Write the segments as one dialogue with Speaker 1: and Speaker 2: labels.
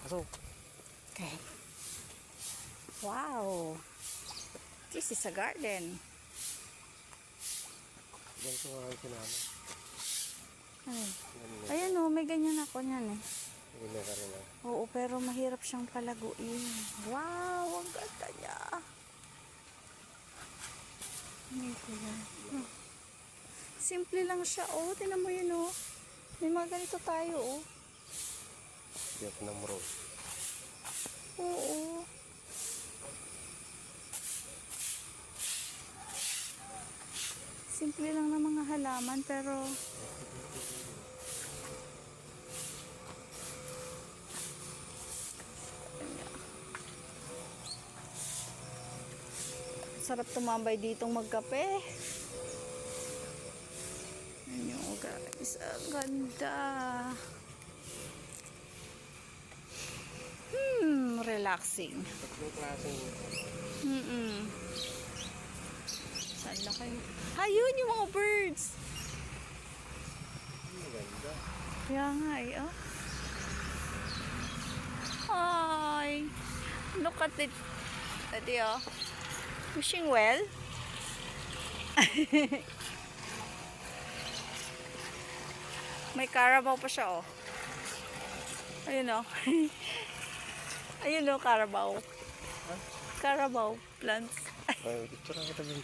Speaker 1: Pasok.
Speaker 2: Okay. Wow. This is a garden.
Speaker 1: Yan ko nga ang sinama.
Speaker 2: Ay. Ayan o, may ganyan ako niyan eh.
Speaker 1: Hindi ka rin ah.
Speaker 2: Oo, pero mahirap siyang palaguin. Wow, ang ganda niya. Simple lang siya. Oh, tinan mo yun oh. May mga ganito tayo oh.
Speaker 1: Vietnam roll.
Speaker 2: Oo. Simple lang ng mga halaman pero sarap tumambay ditong magkape. Ayun guys, ang ganda. Relaxing.
Speaker 1: Tatlong klaseng
Speaker 2: Saan na kayo? Ayun yung mga birds.
Speaker 1: maganda.
Speaker 2: Kaya nga eh, oh. Hi! Look at it. Adi oh. Wishing well. May carabao pa siya oh. Ayun oh. Ayun oh, carabao. Carabao plants.
Speaker 1: Ay, picture lang kita din.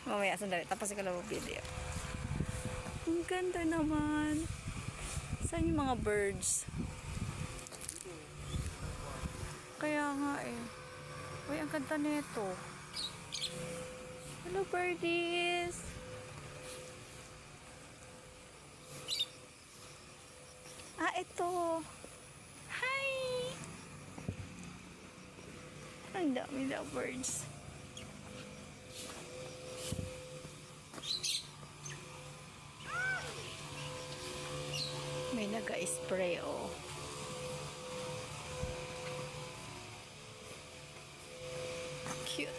Speaker 2: Mamaya, sandali. Tapasin ko lang ang video. Ang ganda naman. Saan yung mga birds? Kaya nga eh. Uy, ang ganda nito. Hello, birdies. Ah, ito. Hi! Ang dami na birds. May naga-spray oh. Cute.